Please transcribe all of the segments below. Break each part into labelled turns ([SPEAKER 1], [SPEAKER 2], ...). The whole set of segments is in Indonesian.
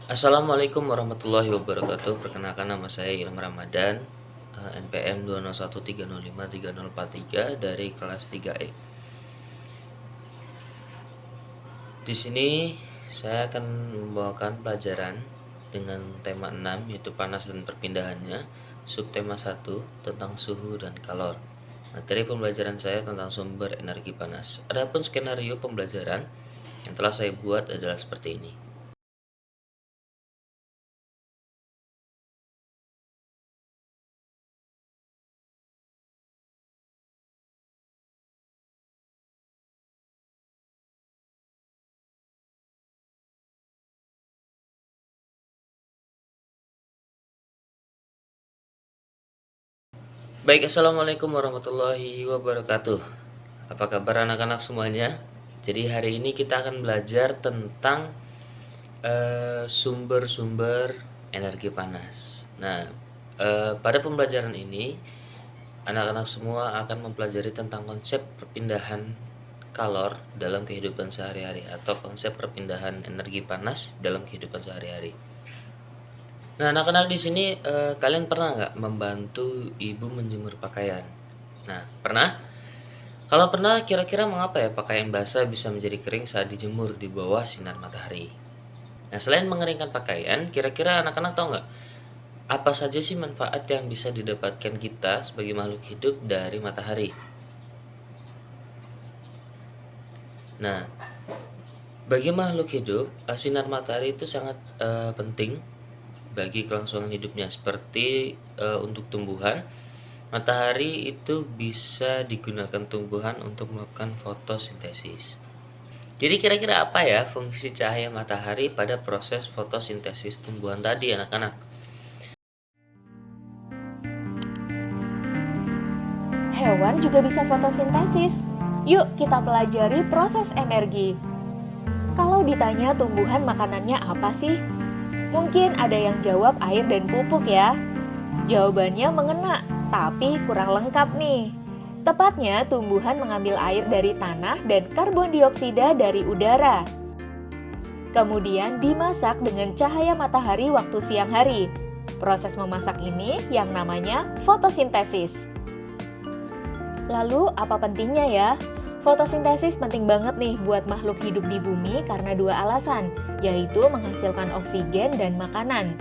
[SPEAKER 1] Assalamualaikum warahmatullahi wabarakatuh. Perkenalkan nama saya Ilham Ramadan, NPM 201305303 dari kelas 3E. Di sini saya akan membawakan pelajaran dengan tema 6 yaitu panas dan perpindahannya, subtema 1 tentang suhu dan kalor. Materi pembelajaran saya tentang sumber energi panas. Adapun skenario pembelajaran yang telah saya buat adalah seperti ini. Baik, assalamualaikum warahmatullahi wabarakatuh. Apa kabar anak-anak semuanya? Jadi hari ini kita akan belajar tentang sumber-sumber energi panas. Nah, pada pembelajaran ini anak-anak semua akan mempelajari tentang konsep perpindahan kalor dalam kehidupan sehari-hari atau konsep perpindahan energi panas dalam kehidupan sehari-hari. Nah, anak-anak di sini kalian pernah nggak membantu ibu menjemur pakaian? Nah, pernah? Kalau pernah, kira-kira mengapa ya pakaian basah bisa menjadi kering saat dijemur di bawah sinar matahari? Nah, selain mengeringkan pakaian, kira-kira anak-anak tahu nggak apa saja sih manfaat yang bisa didapatkan kita sebagai makhluk hidup dari matahari? Nah, bagi makhluk hidup, sinar matahari itu sangat penting bagi kelangsungan hidupnya. Seperti untuk tumbuhan, matahari itu bisa digunakan tumbuhan untuk melakukan fotosintesis. Jadi kira-kira apa ya fungsi cahaya matahari pada proses fotosintesis tumbuhan tadi, anak-anak?
[SPEAKER 2] Hewan juga bisa fotosintesis. Yuk kita pelajari proses energi. Kalau ditanya tumbuhan makanannya apa sih? Mungkin ada yang jawab air dan pupuk ya. Jawabannya mengena, tapi kurang lengkap nih. Tepatnya tumbuhan mengambil air dari tanah dan karbon dioksida dari udara. Kemudian dimasak dengan cahaya matahari waktu siang hari. Proses memasak ini yang namanya fotosintesis. Lalu apa pentingnya ya? Fotosintesis penting banget nih buat makhluk hidup di bumi karena dua alasan, yaitu menghasilkan oksigen dan makanan.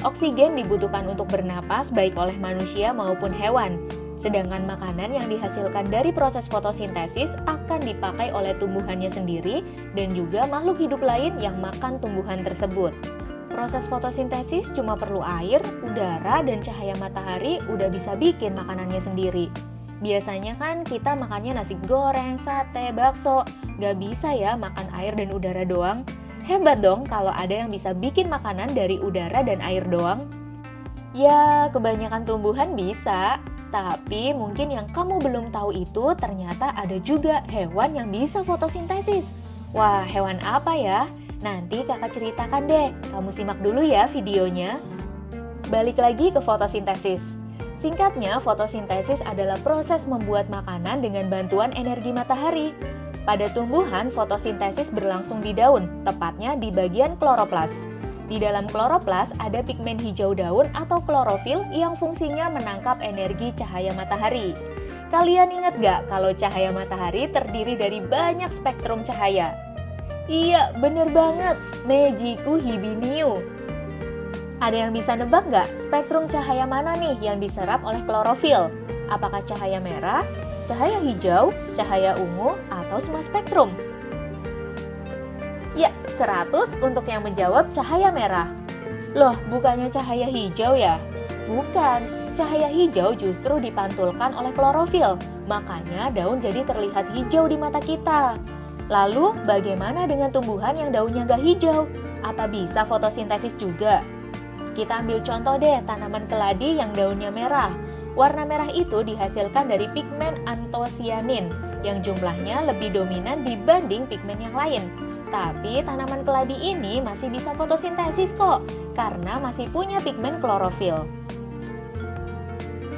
[SPEAKER 2] Oksigen dibutuhkan untuk bernapas baik oleh manusia maupun hewan, sedangkan makanan yang dihasilkan dari proses fotosintesis akan dipakai oleh tumbuhannya sendiri dan juga makhluk hidup lain yang makan tumbuhan tersebut. Proses fotosintesis cuma perlu air, udara, dan cahaya matahari udah bisa bikin makanannya sendiri. Biasanya kan kita makannya nasi goreng, sate, bakso. Gak bisa ya makan air dan udara doang. Hebat dong kalau ada yang bisa bikin makanan dari udara dan air doang. Ya, kebanyakan tumbuhan bisa. Tapi mungkin yang kamu belum tahu itu ternyata ada juga hewan yang bisa fotosintesis. Wah, hewan apa ya? Nanti kakak ceritakan deh. Kamu simak dulu ya videonya. Balik lagi ke fotosintesis. Singkatnya, fotosintesis adalah proses membuat makanan dengan bantuan energi matahari. Pada tumbuhan, fotosintesis berlangsung di daun, tepatnya di bagian kloroplas. Di dalam kloroplas ada pigmen hijau daun atau klorofil yang fungsinya menangkap energi cahaya matahari. Kalian ingat gak kalau cahaya matahari terdiri dari banyak spektrum cahaya? Iya, bener banget, Mejiku hibiniu. Ada yang bisa nebak nggak spektrum cahaya mana nih yang diserap oleh klorofil? Apakah cahaya merah, cahaya hijau, cahaya ungu, atau semua spektrum? Ya, 100 untuk yang menjawab cahaya merah. Loh, bukannya cahaya hijau ya? Bukan, cahaya hijau justru dipantulkan oleh klorofil, makanya daun jadi terlihat hijau di mata kita. Lalu, bagaimana dengan tumbuhan yang daunnya nggak hijau? Apa bisa fotosintesis juga? Kita ambil contoh deh tanaman keladi yang daunnya merah. Warna merah itu dihasilkan dari pigmen antosianin yang jumlahnya lebih dominan dibanding pigmen yang lain. Tapi tanaman keladi ini masih bisa fotosintesis kok, karena masih punya pigmen klorofil.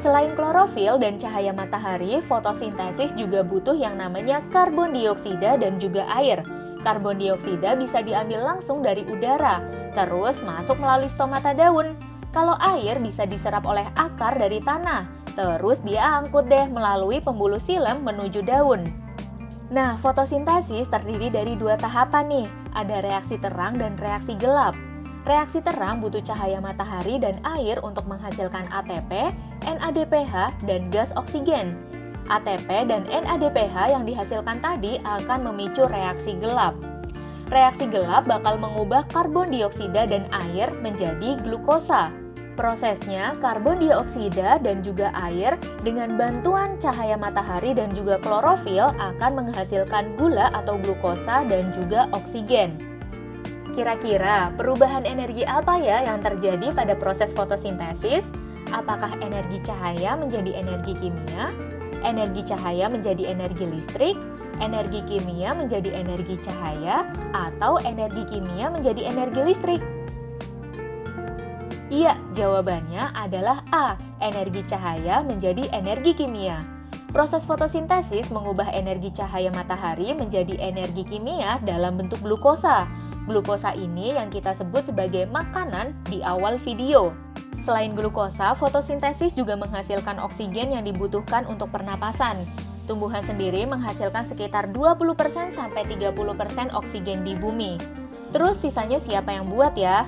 [SPEAKER 2] Selain klorofil dan cahaya matahari, fotosintesis juga butuh yang namanya karbon dioksida dan juga air. Karbon dioksida bisa diambil langsung dari udara, terus masuk melalui stomata daun. Kalau air bisa diserap oleh akar dari tanah, terus dia angkut deh melalui pembuluh silem menuju daun. Nah, fotosintesis terdiri dari dua tahapan nih, ada reaksi terang dan reaksi gelap. Reaksi terang butuh cahaya matahari dan air untuk menghasilkan ATP, NADPH, dan gas oksigen. ATP dan NADPH yang dihasilkan tadi akan memicu reaksi gelap. Reaksi gelap bakal mengubah karbon dioksida dan air menjadi glukosa. Prosesnya, karbon dioksida dan juga air dengan bantuan cahaya matahari dan juga klorofil akan menghasilkan gula atau glukosa dan juga oksigen. Kira-kira perubahan energi apa ya yang terjadi pada proses fotosintesis? Apakah energi cahaya menjadi energi kimia? Energi cahaya menjadi energi listrik? Energi kimia menjadi energi cahaya? Atau energi kimia menjadi energi listrik? Iya, jawabannya adalah A. Energi cahaya menjadi energi kimia. Proses fotosintesis mengubah energi cahaya matahari menjadi energi kimia dalam bentuk glukosa. Glukosa ini yang kita sebut sebagai makanan di awal video. Selain glukosa, fotosintesis juga menghasilkan oksigen yang dibutuhkan untuk pernapasan. Tumbuhan sendiri menghasilkan sekitar 20% sampai 30% oksigen di bumi. Terus sisanya siapa yang buat ya?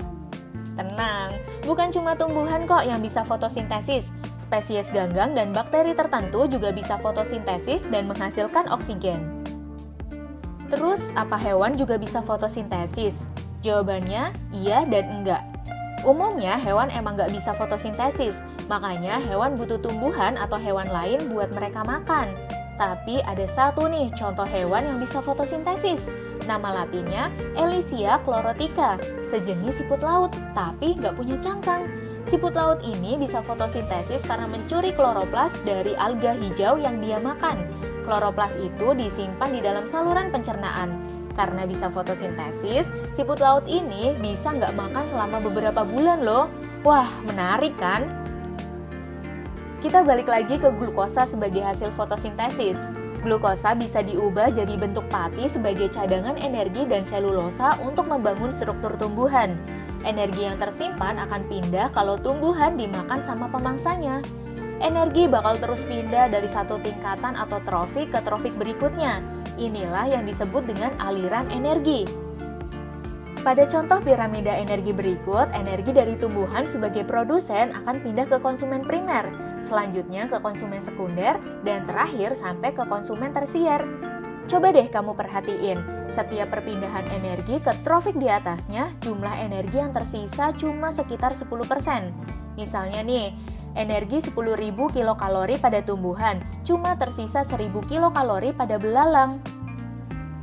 [SPEAKER 2] Tenang, bukan cuma tumbuhan kok yang bisa fotosintesis. Spesies ganggang dan bakteri tertentu juga bisa fotosintesis dan menghasilkan oksigen. Terus, apa hewan juga bisa fotosintesis? Jawabannya iya dan enggak. Umumnya hewan emang nggak bisa fotosintesis, makanya hewan butuh tumbuhan atau hewan lain buat mereka makan. Tapi ada satu nih contoh hewan yang bisa fotosintesis. Nama latinnya Elysia chlorotica, sejenis siput laut, tapi nggak punya cangkang. Siput laut ini bisa fotosintesis karena mencuri kloroplas dari alga hijau yang dia makan. Kloroplas itu disimpan di dalam saluran pencernaan. Karena bisa fotosintesis, siput laut ini bisa nggak makan selama beberapa bulan loh. Wah, menarik kan? Kita balik lagi ke glukosa sebagai hasil fotosintesis. Glukosa bisa diubah jadi bentuk pati sebagai cadangan energi dan selulosa untuk membangun struktur tumbuhan. Energi yang tersimpan akan pindah kalau tumbuhan dimakan sama pemangsanya. Energi bakal terus pindah dari satu tingkatan atau trofik ke trofik berikutnya. Inilah yang disebut dengan aliran energi. Pada contoh piramida energi berikut, energi dari tumbuhan sebagai produsen akan pindah ke konsumen primer, selanjutnya ke konsumen sekunder, dan terakhir sampai ke konsumen tersier. Coba deh kamu perhatiin, setiap perpindahan energi ke trofik di atasnya, jumlah energi yang tersisa cuma sekitar 10%. Misalnya nih, energi 10.000 kilokalori pada tumbuhan, cuma tersisa 1.000 kilokalori pada belalang.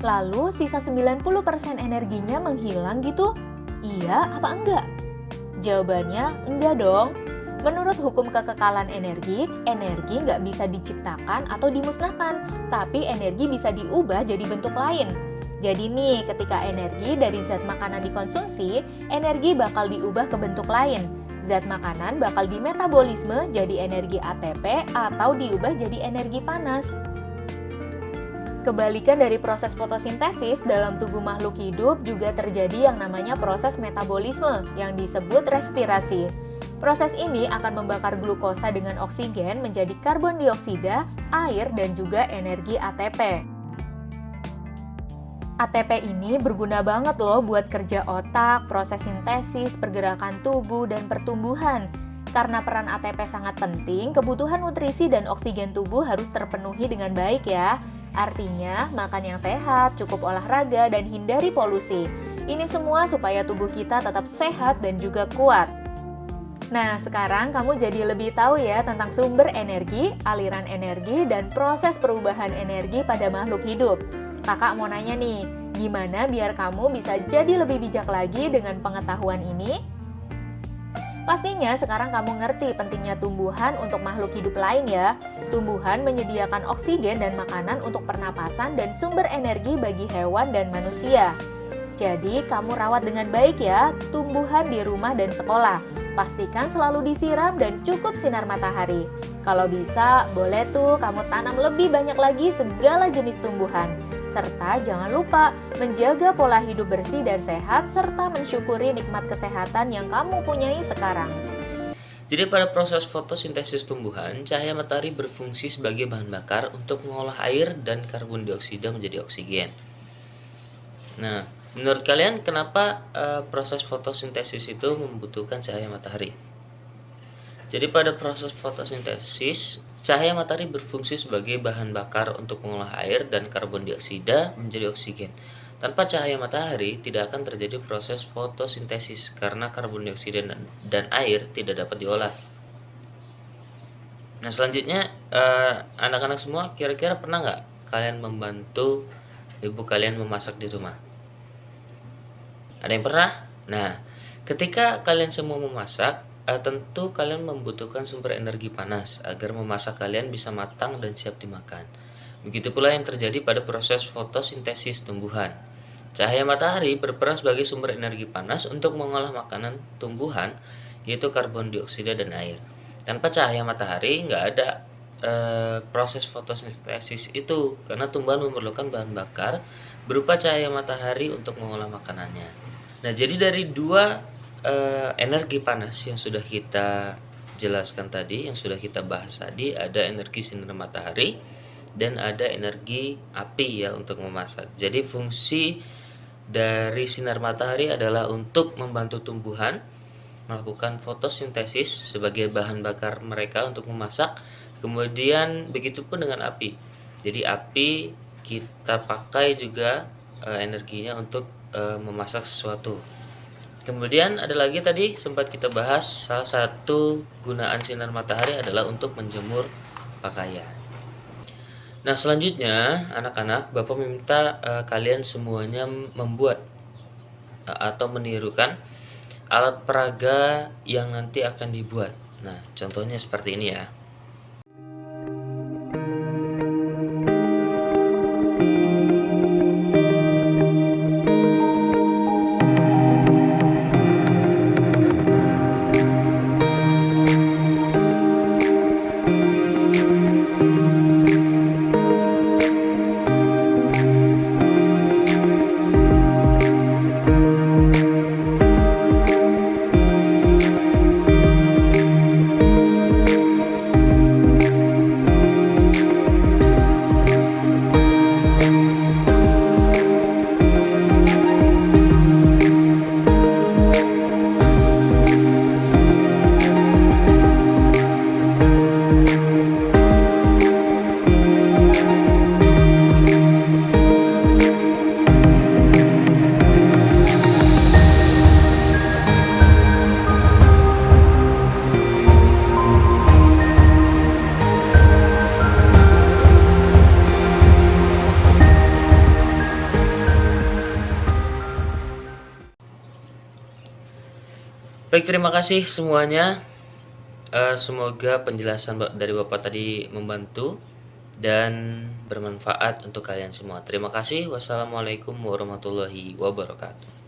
[SPEAKER 2] Lalu sisa 90% energinya menghilang gitu? Iya apa enggak? Jawabannya enggak dong. Menurut hukum kekekalan energi nggak bisa diciptakan atau dimusnahkan, tapi energi bisa diubah jadi bentuk lain. Jadi nih, ketika energi dari zat makanan dikonsumsi, energi bakal diubah ke bentuk lain. Zat makanan bakal dimetabolisme jadi energi ATP atau diubah jadi energi panas. Kebalikan dari proses fotosintesis, dalam tubuh makhluk hidup juga terjadi yang namanya proses metabolisme yang disebut respirasi. Proses ini akan membakar glukosa dengan oksigen menjadi karbon dioksida, air, dan juga energi ATP. ATP ini berguna banget loh buat kerja otak, proses sintesis, pergerakan tubuh, dan pertumbuhan. Karena peran ATP sangat penting, kebutuhan nutrisi dan oksigen tubuh harus terpenuhi dengan baik ya. Artinya, makan yang sehat, cukup olahraga, dan hindari polusi. Ini semua supaya tubuh kita tetap sehat dan juga kuat. Nah, sekarang kamu jadi lebih tahu ya tentang sumber energi, aliran energi, dan proses perubahan energi pada makhluk hidup. Kakak mau nanya nih, gimana biar kamu bisa jadi lebih bijak lagi dengan pengetahuan ini? Pastinya sekarang kamu ngerti pentingnya tumbuhan untuk makhluk hidup lain ya. Tumbuhan menyediakan oksigen dan makanan untuk pernapasan dan sumber energi bagi hewan dan manusia. Jadi kamu rawat dengan baik ya tumbuhan di rumah dan sekolah. Pastikan selalu disiram dan cukup sinar matahari. Kalau bisa, boleh tuh kamu tanam lebih banyak lagi segala jenis tumbuhan. Serta jangan lupa menjaga pola hidup bersih dan sehat serta mensyukuri nikmat kesehatan yang kamu punyai sekarang.
[SPEAKER 1] Jadi pada proses fotosintesis tumbuhan, cahaya matahari berfungsi sebagai bahan bakar untuk mengolah air dan karbon dioksida menjadi oksigen. Nah, menurut kalian kenapa proses fotosintesis itu membutuhkan cahaya matahari? Jadi pada proses fotosintesis, cahaya matahari berfungsi sebagai bahan bakar untuk mengolah air dan karbon dioksida menjadi oksigen. Tanpa cahaya matahari, tidak akan terjadi proses fotosintesis karena karbon dioksida dan air tidak dapat diolah. Nah, selanjutnya anak-anak semua kira-kira pernah nggak kalian membantu ibu kalian memasak di rumah? Ada yang pernah? Nah, ketika kalian semua memasak, tentu kalian membutuhkan sumber energi panas agar memasak kalian bisa matang dan siap dimakan. Begitu pula yang terjadi pada proses fotosintesis tumbuhan. Cahaya matahari berperan sebagai sumber energi panas untuk mengolah makanan tumbuhan, yaitu karbon dioksida dan air. Tanpa cahaya matahari, nggak ada proses fotosintesis itu, karena tumbuhan memerlukan bahan bakar berupa cahaya matahari untuk mengolah makanannya. Nah, jadi dari dua energi panas yang sudah kita jelaskan tadi, yang sudah kita bahas tadi, ada energi sinar matahari dan ada energi api ya untuk memasak. Jadi fungsi dari sinar matahari adalah untuk membantu tumbuhan melakukan fotosintesis sebagai bahan bakar mereka untuk memasak. Kemudian begitupun dengan api. Jadi api kita pakai juga energinya untuk memasak sesuatu. Kemudian ada lagi tadi sempat kita bahas, salah satu gunaan sinar matahari adalah untuk menjemur pakaian. Nah, selanjutnya anak-anak, Bapak minta kalian semuanya membuat atau menirukan alat peraga yang nanti akan dibuat. Nah, contohnya seperti ini ya. Baik, terima kasih semuanya. Semoga penjelasan dari Bapak tadi membantu dan bermanfaat untuk kalian semua. Terima kasih. Wassalamualaikum warahmatullahi wabarakatuh.